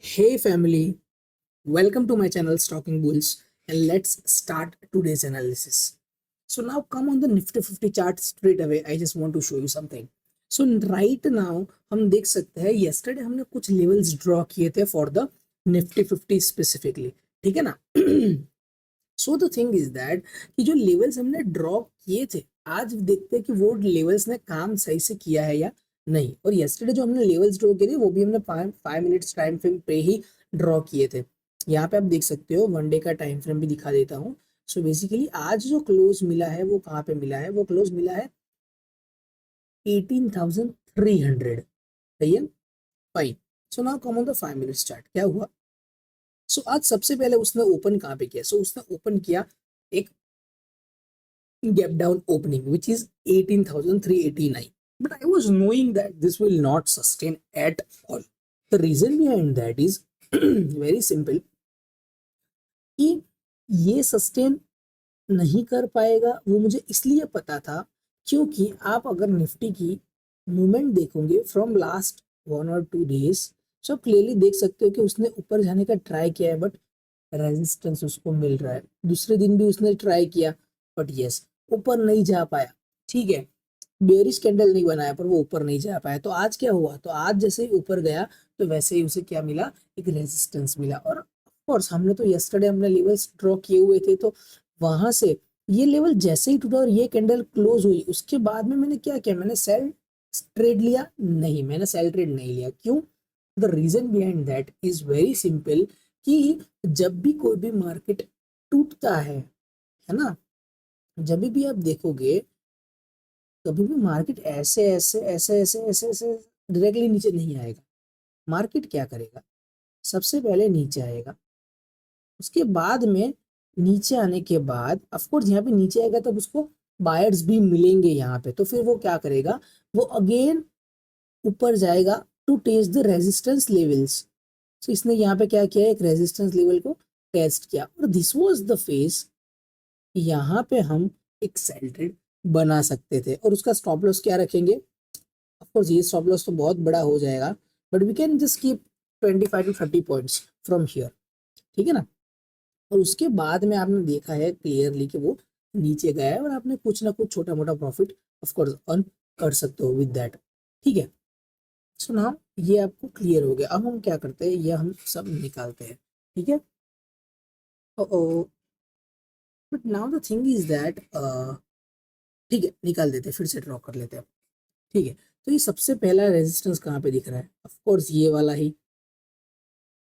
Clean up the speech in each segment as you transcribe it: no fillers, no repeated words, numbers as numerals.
Hey family, welcome to my channel Stocking Bulls and let's start today's analysis. So now come on the Nifty 50 chart straight away. I just want to show you something. So right now हम देख सकते हैं yesterday हमने कुछ levels draw किए थे for the Nifty 50 specifically. ठीक है ना? So the thing is that कि जो levels हमने draw किए थे आज देखते हैं कि वो levels ने काम सही से किया है या नहीं। और yesterday जो हमने levels draw किए थे वो भी हमने 5 मिनट्स टाइम फ्रेम पे ही ड्रॉ किए थे। यहाँ पे आप देख सकते हो वन डे का टाइम फ्रेम भी दिखा देता हूँ। सो बेसिकली आज जो क्लोज मिला है वो कहाँ पे मिला है, वो क्लोज मिला है 18,300। सही है, fine. So now come on the 5 minutes chart, क्या हुआ। सो आज सबसे पहले उसने ओपन कहाँ पे किया, सो उसने ओपन किया एक gap down opening which is 18,389, but I was knowing that this will not sustain at all. The reason behind that is very simple कि ये सस्टेन नहीं कर पाएगा, वो मुझे इसलिए पता था क्योंकि आप अगर निफ्टी की मूवमेंट देखोगे फ्रॉम लास्ट 1 और 2 डेज, सब क्लियरली देख सकते हो कि उसने ऊपर जाने का ट्राई किया है बट रेजिस्टेंस उसको मिल रहा है। दूसरे दिन भी उसने ट्राई किया बट यस ऊपर नहीं जा पाया। ठीक है, बेरिश कैंडल नहीं बनाया पर वो ऊपर नहीं जा पाया। तो आज क्या हुआ, तो आज जैसे ही ऊपर गया तो वैसे ही उसे क्या मिला, एक रेजिस्टेंस मिला। और ऑफकोर्स हमने तो यस्टरडे हमने लेवल्स ड्रॉ किए हुए थे, तो वहां से ये लेवल जैसे ही टूटा और ये कैंडल क्लोज हुई उसके बाद में मैंने क्या किया, मैंने सेल ट्रेड लिया? नहीं, मैंने सेल ट्रेड नहीं लिया। क्यों? The reason behind that is very simple कि जब भी कोई भी मार्केट टूटता है ना, जब भी आप देखोगे कभी भी मार्केट ऐसे ऐसे ऐसे ऐसे ऐसे ऐसे डायरेक्टली नीचे नहीं आएगा। मार्केट क्या करेगा, सबसे पहले नीचे आएगा, उसके बाद में नीचे आने के बाद ऑफकोर्स यहाँ पे नीचे आएगा तब उसको बायर्स भी मिलेंगे यहाँ पे, तो फिर वो क्या करेगा, वो अगेन ऊपर जाएगा to test the resistance levels. तो इसने यहाँ पे क्या किया, एक रेजिस्टेंस लेवल को टेस्ट किया और दिस वाज द फेज। यहाँ पे हम एक सेल ट्रेड बना सकते थे और उसका स्टॉप लॉस क्या रखेंगे। ऑफ कोर्स ये स्टॉप लॉस तो बहुत बड़ा हो जाएगा but we can just keep 25 to 30 points from here. ठीक है ना। और उसके बाद में आपने देखा है क्लियरली कि वो नीचे गया है और आपने कुछ ना कुछ छोटा मोटा प्रॉफिट ऑफ कोर्स अर्न कर सकते हो विद दैट। ठीक है, सो नाउ ये आपको क्लियर हो गया। अब हम क्या करते हैं, ये हम सब निकालते हैं। ठीक है, but now the thing is that, ठीक है निकाल देते हैं, फिर से ड्रॉ कर लेते हैं। ठीक है, तो ये सबसे पहला रेजिस्टेंस कहाँ पे दिख रहा है, ऑफ कोर्स ये वाला ही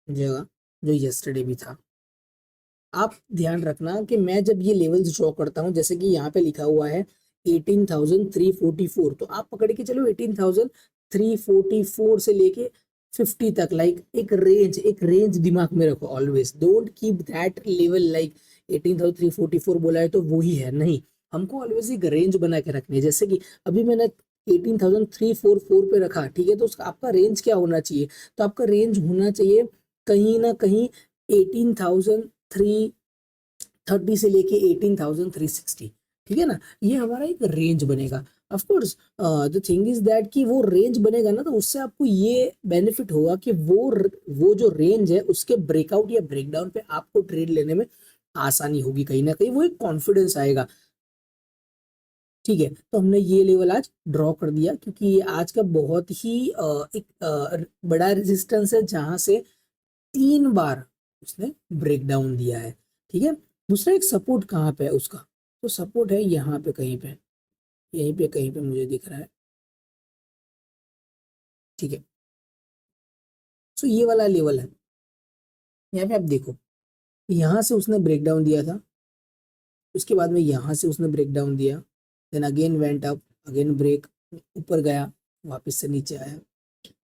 जगह जो यस्टरडे भी था। आप ध्यान रखना कि मैं जब ये लेवल्स ड्रॉ करता हूँ, जैसे कि यहाँ पे लिखा हुआ है 18,344, तो आप पकड़ के चलो 18,344 से लेके 50 तक, लाइक एक रेंज दिमाग में रखो। Always don't keep that level like 18,344 बोला है तो वो ही है, नहीं। हमको ऑलवेज एक रेंज बना के रखनी है। जैसे कि अभी मैंने 18,344 पे रखा, ठीक है, तो उसका आपका रेंज क्या होना चाहिए, तो आपका रेंज होना चाहिए कहीं ना कहीं 18,330 से लेके 18,360। ठीक है ना, ये हमारा एक रेंज बनेगा। Of course the thing is that कि वो रेंज बनेगा ना, तो उससे आपको ये बेनिफिट होगा कि वो जो रेंज है उसके ब्रेकआउट या ब्रेकडाउन पे आपको ट्रेड लेने में आसानी होगी, कहीं ना कहीं वो एक कॉन्फिडेंस आएगा। ठीक है, तो हमने ये लेवल आज ड्रॉ कर दिया क्योंकि ये आज का बहुत ही एक बड़ा रेजिस्टेंस है जहां से 3 बार उसने ब्रेक डाउन दिया है। ठीक है, दूसरा एक सपोर्ट कहाँ पे है उसका, तो सपोर्ट है यहाँ पे कहीं पे, यहीं पे कहीं पे मुझे दिख रहा है। ठीक है, सो ये वाला लेवल है, यहाँ पे आप देखो, यहाँ से उसने ब्रेक डाउन दिया था, उसके बाद में यहाँ से उसने ब्रेक डाउन दिया, then again went up, again break, ऊपर गया, वापस से नीचे आया।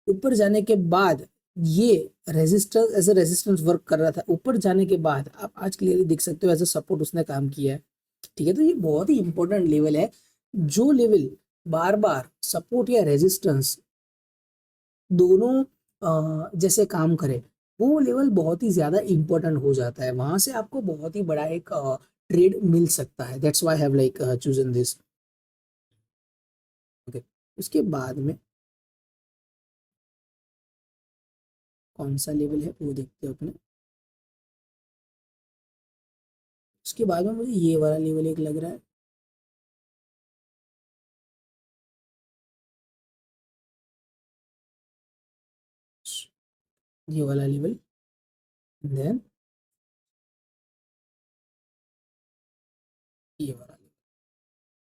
ऊपर जाने के बाद ये resistance as a resistance work कर रहा था, ऊपर जाने के बाद आप आज क्लियरली देख सकते हो एज ए सपोर्ट उसने काम किया है। ठीक है, तो ये बहुत ही इंपॉर्टेंट लेवल है। जो लेवल बार बार सपोर्ट या रेजिस्टेंस दोनों जैसे काम करे, वो लेवल बहुत ही ज्यादा इंपॉर्टेंट हो जाता है, वहां से आपको बहुत ही बड़ा एक ट्रेड मिल सकता है। That's why I have like chosen this. Okay, उसके बाद में कौन सा लेवल है वो देखते हैं अपने। उसके बाद में मुझे ये वाला लेवल एक लग रहा है, ये वाला लेवल, देन ये वाला।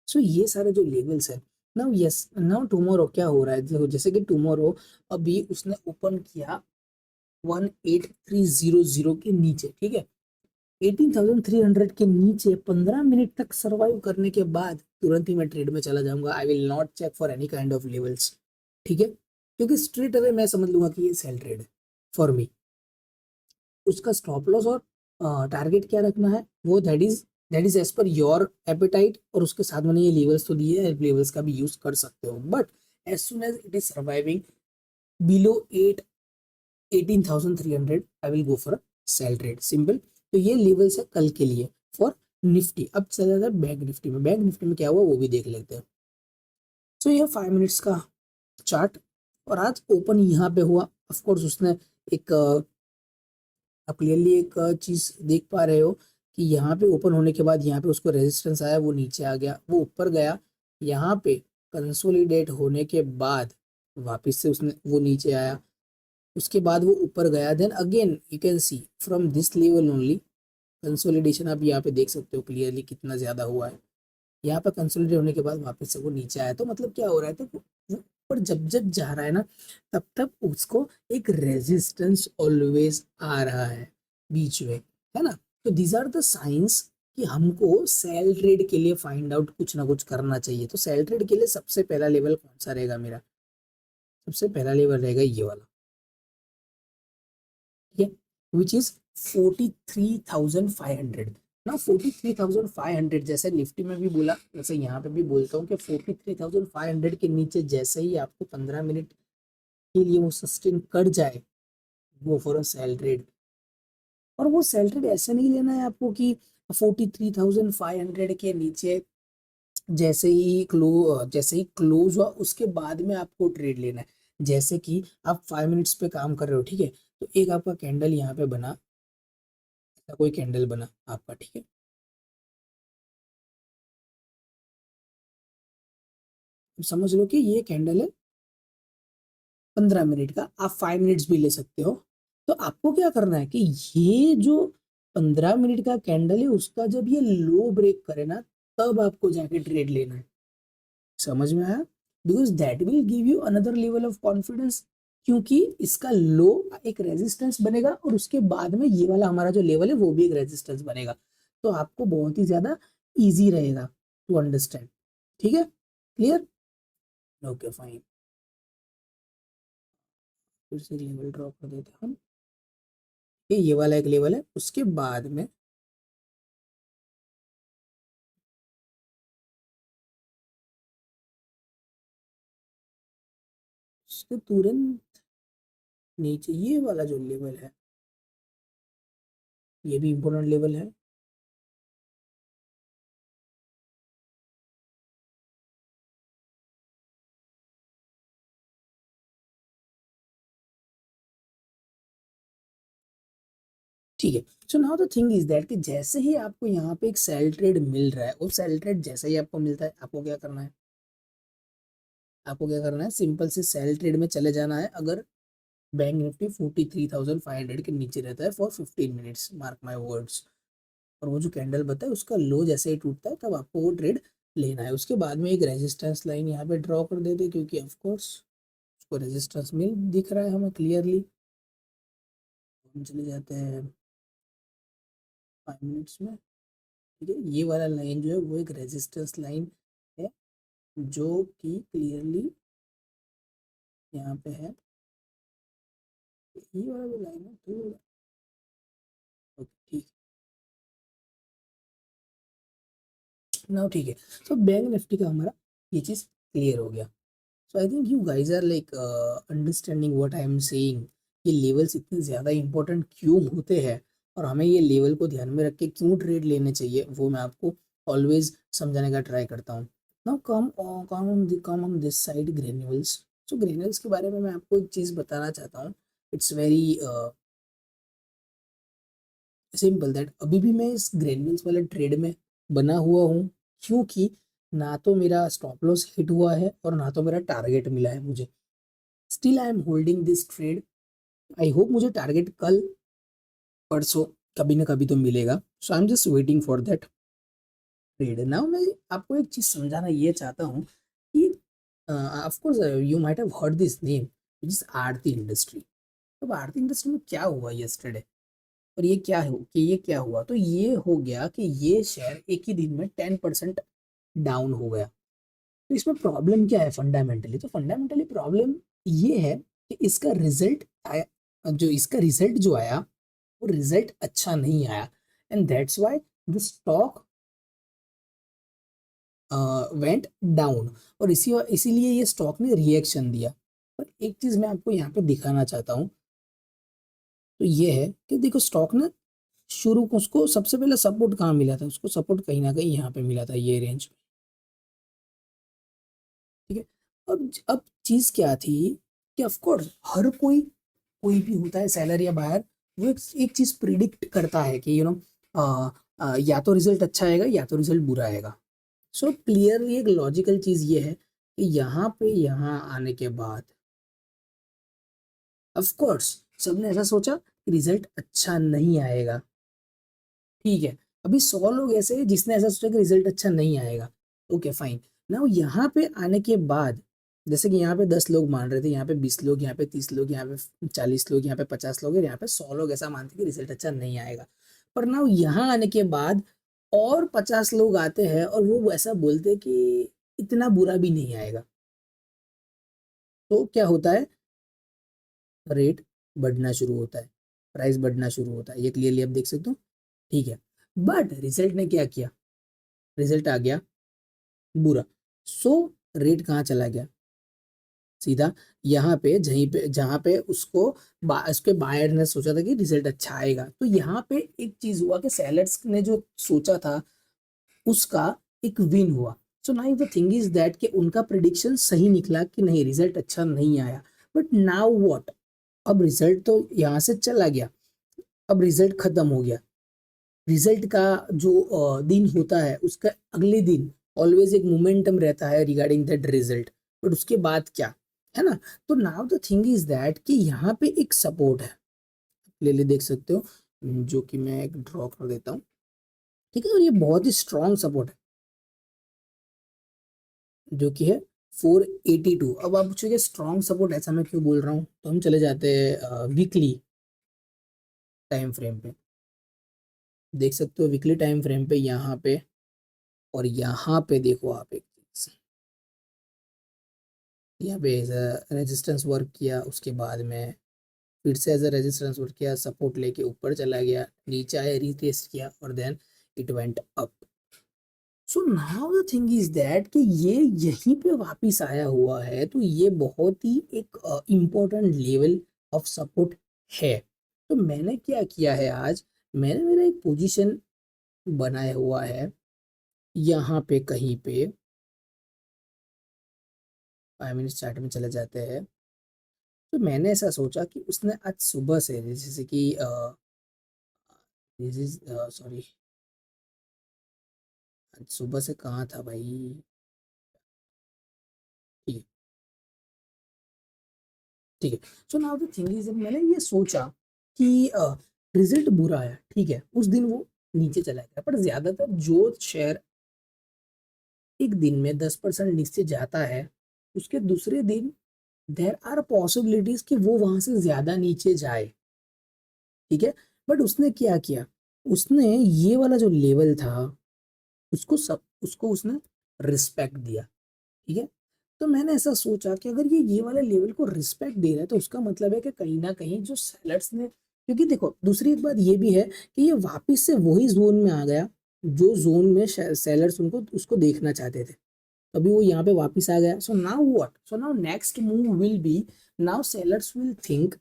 सो ये सारे जो लेवल्स है, नाउ यस, नाउ टुमारो क्या हो रहा है, देखो जैसे कि टुमारो अभी उसने ओपन किया 18300 के नीचे, ठीक है, 18300 के नीचे 15 मिनट तक सरवाइव करने के बाद तुरंत ही मैं ट्रेड में चला जाऊंगा। I will not check for any kind of levels, ठीक है, क्योंकि स्ट्रेट अवे मैं समझ लूंगा कि ये सेल ट्रेड है फॉर मी। उसका स्टॉप लॉस और टारगेट क्या रखना है वो that is as per your appetite, और उसके साथ मैंने ये लेवल्स तो दिए हैं, लेवल्स का भी यूज कर सकते हो, but as soon as it is surviving below 18,300 I will go for sell trade, simple. तो ये लेवल्स है कल के लिए फॉर निफ्टी। अब चला जाता है बैंक निफ्टी में, बैंक निफ्टी में क्या हुआ वो भी देख लेते हैं। सो ये 5 मिनट्स का चार्ट, और आज ओपन यहाँ पे हुआ, ऑफ कोर्स उसने एक आप क्लियरली एक चीज देख पा रहे हो कि यहाँ पे ओपन होने के बाद यहाँ पे उसको रेजिस्टेंस आया, वो नीचे आ गया, वो ऊपर गया, यहाँ पे कंसोलिडेट होने के बाद वापस से उसने वो नीचे आया, उसके बाद वो ऊपर गया, then again you can see from this level only consolidation. आप यहाँ पे देख सकते हो क्लियरली कितना ज्यादा हुआ है, यहाँ पर कंसोलिडेट होने के बाद वापस से वो नीचे आया। तो मतलब क्या हो रहा है, तो वो ऊपर जब जब जा रहा है ना, तब तब उसको एक रेजिस्टेंस ऑलवेज आ रहा है बीच में, है ना। तो दीज आर द साइंस कि हमको सेल ट्रेड के लिए फाइंड आउट कुछ ना कुछ करना चाहिए। तो सेल ट्रेड के लिए सबसे पहला लेवल कौन सा रहेगा मेरा, सबसे पहला लेवल रहेगा ये वाला, ठीक है, विच इज 43,500। ना 43,500 जैसे निफ्टी में भी बोला, वैसे यहाँ पे भी बोलता हूँ कि 43,500 के नीचे जैसे ही आपको 15 मिनट के लिए वो सस्टेन कर जाए, वो फॉर अ सेल ट्रेड। और वो सेल ट्रेड ऐसे नहीं लेना है आपको कि 43,500 के नीचे जैसे ही क्लोज हुआ उसके बाद में आपको ट्रेड लेना है। जैसे कि आप 5 मिनट्स पे काम कर रहे हो, ठीक है, तो एक आपका कैंडल यहाँ पे बना, ऐसा कोई कैंडल बना आपका, ठीक है, अब समझ लो कि ये कैंडल है 15 मिनट का, आप 5 मिनट्स भी ले सकते हो। तो आपको क्या करना है कि ये जो 15 मिनट का कैंडल है उसका जब ये लो ब्रेक करे ना, तब आपको जाके ट्रेड लेना है, समझ में आया, because that will give you another level of confidence, क्योंकि इसका लो एक रेजिस्टेंस बनेगा और उसके बाद में ये वाला हमारा जो लेवल है वो भी एक रेजिस्टेंस बनेगा। तो आपको बहुत ही ज्यादा इजी रहेगा टू अंडरस्टैंड, ठीक है, क्लियर, ओके फाइन। फिर से लेवल ड्रॉ कर देते हैं हम, ये वाला एक लेवल है, उसके बाद में उसके तुरंत नीचे ये वाला जो लेवल है, ये भी इंपॉर्टेंट लेवल है। ठीक है, सो now the thing is that कि जैसे ही आपको यहाँ पे एक सेल ट्रेड मिल रहा है, और सेल ट्रेड जैसे ही आपको मिलता है, आपको क्या करना है, आपको क्या करना है, सिंपल से सेल ट्रेड में चले जाना है। अगर बैंक निफ्टी 43,500 के नीचे रहता है for 15 minutes, mark my words, और वो जो कैंडल बताया उसका लो जैसे ही टूटता है तब आपको वो ट्रेड लेना है। उसके बाद में एक रेजिस्टेंस लाइन यहाँ पे ड्रॉ कर देते, क्योंकि ऑफकोर्स उसको रेजिस्टेंस मिल दिख रहा है हमें क्लियरली। हम चले जाते हैं 5 मिनट्स में, ठीक है, ये वाला लाइन जो है वो एक रेजिस्टेंस लाइन है, जो कि क्लियरली यहाँ पे है, ये वाला जो लाइन है तो ओके ठीक, नाउ ठीक है। तो बैंक निफ्टी का हमारा ये चीज क्लियर हो गया। So I think you guys are like understanding what I am saying, ये लेवल्स इतने ज़्यादा इंपॉर्टेंट क्यों होते हैं, और हमें ये लेवल को ध्यान में रख के क्यों ट्रेड लेने चाहिए, वो मैं आपको ऑलवेज समझाने का ट्राई करता हूँ। Now come on this side granules. So granules के बारे में मैं आपको एक चीज़ बताना चाहता हूँ इट्स वेरी सिंपल दैट अभी भी मैं इस ग्रेन्यूल्स वाले ट्रेड में बना हुआ हूँ, क्योंकि ना तो मेरा स्टॉप लॉस हिट हुआ है और ना तो मेरा टारगेट मिला है मुझे। Still I am holding this trade. I hope मुझे टारगेट कल परसों कभी ना कभी तो मिलेगा। So I am just waiting for that trade. Now मैं आपको एक चीज समझाना ये चाहता हूँ कि of course you might have heard this name, which is Aarti industry. अब आरती इंडस्ट्री में क्या हुआ यस्टरडे, और ये क्या हो कि ये क्या हुआ, तो ये हो गया कि ये शेयर एक ही दिन में 10% डाउन हो गया। तो इसमें प्रॉब्लम क्या है फंडामेंटली, तो फंडामेंटली प्रॉब्लम ये है कि इसका रिजल्ट आया, जो इसका रिजल्ट जो आया वो रिजल्ट अच्छा नहीं आया, and that's why the stock went down, और इसीलिए ये स्टॉक ने रिएक्शन दिया। पर एक चीज मैं आपको यहाँ पे दिखाना चाहता हूँ, तो ये है कि देखो स्टॉक ने शुरू को उसको सबसे पहले सपोर्ट कहाँ मिला था, उसको सपोर्ट कहीं ना कहीं यहाँ पे मिला था, ये रेंज में। ठीक है। अब चीज क्या थी कि ऑफ कोर्स हर कोई, कोई भी होता है सेलर या बायर, वो एक चीज प्रिडिक्ट करता है कि या तो रिजल्ट अच्छा आएगा या तो रिजल्ट बुरा आएगा। सो क्लियरली एक लॉजिकल चीज ये है कि यहाँ पे यहाँ आने के बाद ऑफ कोर्स सबने ऐसा सोचा कि रिजल्ट अच्छा नहीं आएगा। ठीक है। अभी 100 लोग ऐसे हैं जिसने ऐसा सोचा कि रिजल्ट अच्छा नहीं आएगा। Okay fine. नाउ यहाँ पे आने के बाद, जैसे कि यहाँ पे 10 लोग मान रहे थे, यहाँ पे 20 लोग, यहाँ पे 30 लोग, यहाँ पे 40 लोग, यहाँ पे 50 लोग, यहाँ पे 100 लोग ऐसा मानते कि रिजल्ट अच्छा नहीं आएगा। पर नाउ यहाँ आने के बाद और 50 लोग आते हैं और वो ऐसा बोलते हैं कि इतना बुरा भी नहीं आएगा। तो क्या होता है, रेट बढ़ना शुरू होता है, प्राइस बढ़ना शुरू होता है, ये क्लियरली आप देख सकते हो। ठीक है। बट रिजल्ट ने क्या किया, रिजल्ट आ गया बुरा। सो रेट कहाँ चला गया, सीधा यहाँ पे, जहीं पे जहाँ पे उसके बायर ने सोचा था कि रिजल्ट अच्छा आएगा। तो यहाँ पे एक चीज हुआ कि सेलर्स ने जो सोचा था उसका एक विन हुआ। सो now the thing is that कि उनका प्रिडिक्शन सही निकला कि नहीं रिजल्ट अच्छा नहीं आया। बट नाउ व्हाट, अब रिजल्ट तो यहाँ से चला गया, अब रिजल्ट खत्म हो गया। रिजल्ट का जो दिन होता है उसका अगले दिन ऑलवेज एक मोमेंटम रहता है रिगार्डिंग दैट रिजल्ट। बट उसके बाद क्या है ना, तो now the thing is that कि यहाँ पे एक सपोर्ट है, ले देख सकते हो, जो कि मैं एक ड्रॉ कर देता हूँ। ठीक है। और ये बहुत ही स्ट्रॉन्ग सपोर्ट है जो कि है 482। अब आप पूछोगे स्ट्रॉन्ग सपोर्ट ऐसा मैं क्यों बोल रहा हूँ, तो हम चले जाते हैं वीकली टाइम फ्रेम पे। देख सकते हो वीकली टाइम फ्रेम पे यहाँ पे, और यहाँ पे देखो आप एक चीज, यहाँ पे एज अ रेजिस्टेंस वर्क किया, उसके बाद में फिर से एज अ रेजिस्टेंस वर्क किया, सपोर्ट लेके ऊपर चला गया, नीचे आया, रीटेस्ट किया, और then it went up. So now the thing is that कि ये यहीं पे वापिस आया हुआ है, तो ये बहुत ही एक इम्पोर्टेंट लेवल ऑफ सपोर्ट है। तो मैंने क्या किया है आज, मैंने मेरा एक पोजीशन बनाया हुआ है यहाँ पे कहीं पे, 5 मिनट चार्ट में चले जाते हैं। तो मैंने ऐसा सोचा कि उसने आज सुबह से, जैसे कि दिस इज सॉरी, आज सुबह से कहाँ था भाई, ठीक है, ठीक है। सो नाउ द थिंग इज, मैंने ये सोचा कि रिजल्ट बुरा आया, ठीक है, उस दिन वो नीचे चला गया। पर ज्यादातर जो शेयर एक दिन में 10% नीचे जाता है, उसके दूसरे दिन देर आर पॉसिबिलिटीज कि वो वहां से ज्यादा नीचे जाए। ठीक है। बट उसने क्या किया, उसने ये वाला जो लेवल था उसको उसने रिस्पेक्ट दिया। ठीक है। तो मैंने ऐसा सोचा कि अगर ये वाले लेवल को रिस्पेक्ट दे रहा है, तो उसका मतलब है कि कहीं ना कहीं जो सेलर्स ने, क्योंकि देखो दूसरी एक बात ये भी है कि ये वापस से वही जोन में आ गया जो जोन में सेलर्स उनको उसको देखना चाहते थे। अभी वो यहाँ पे वापस आ गया। So now what, so now next move will be, now sellers will think,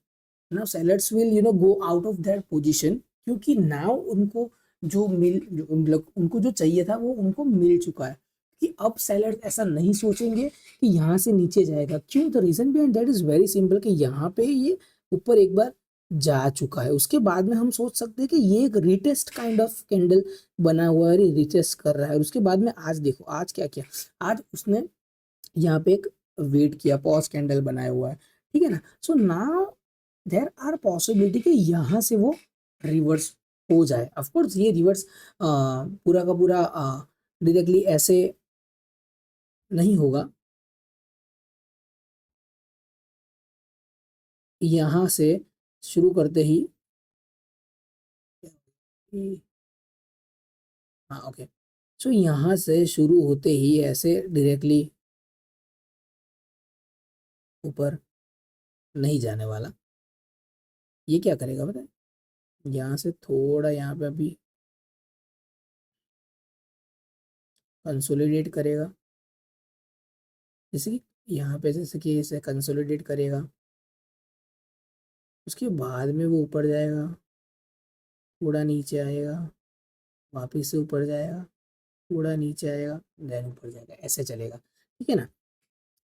now sellers will go out of that position, क्योंकि नाउ उनको मतलब उनको जो चाहिए था वो उनको मिल चुका है। कि अब सेलर्स ऐसा नहीं सोचेंगे कि यहाँ से नीचे जाएगा। क्यों, the reason behind that is very simple कि यहाँ पे ये ऊपर एक बार जा चुका है, उसके बाद में हम सोच सकते हैं कि ये एक रिटेस्ट काइंड ऑफ कैंडल बना हुआ है, रिटेस्ट कर रहा है। और उसके बाद में आज देखो आज क्या किया, आज उसने यहाँ पे एक वेट किया, पॉज कैंडल बनाया हुआ है, ठीक है ना। So now there are possibility कि यहाँ से वो रिवर्स हो जाए। ऑफ कोर्स ये रिवर्स पूरा का पूरा डायरेक्टली ऐसे नहीं होगा, यहाँ से शुरू करते ही, हाँ ओके, सो यहाँ से शुरू होते ही ऐसे डायरेक्टली ऊपर नहीं जाने वाला। ये क्या करेगा पता है, यहाँ से थोड़ा यहाँ पे अभी कंसोलिडेट करेगा, जैसे कि यहाँ पे जैसे कि इसे कंसोलिडेट करेगा, उसके बाद में वो ऊपर जाएगा, थोड़ा नीचे आएगा, वापिस से ऊपर जाएगा, थोड़ा नीचे आएगा, देन ऊपर जाएगा, ऐसे चलेगा, ठीक है ना।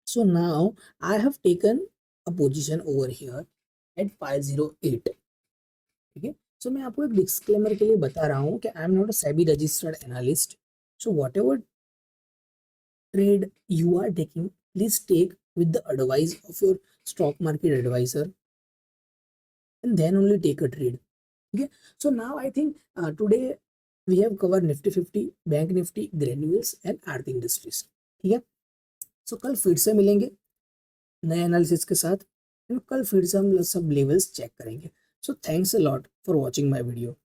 So now I have taken a position over here eight 508, ठीक है। सो मैं आपको एक डिस्क्लेमर के लिए बता रहा हूँ कि I am not a SEBI registered analyst, so what ever trade you are taking, please take with the advice of your stock market advisor and then only take a trade. Okay, so now I think today we have covered Nifty 50, Bank Nifty, Granules and Aarti Industries. ठीक है, सो कल फिर से मिलेंगे नए analysis के साथ, कल फिर से हम सब लेवल्स चेक करेंगे। So thanks a lot for watching my video.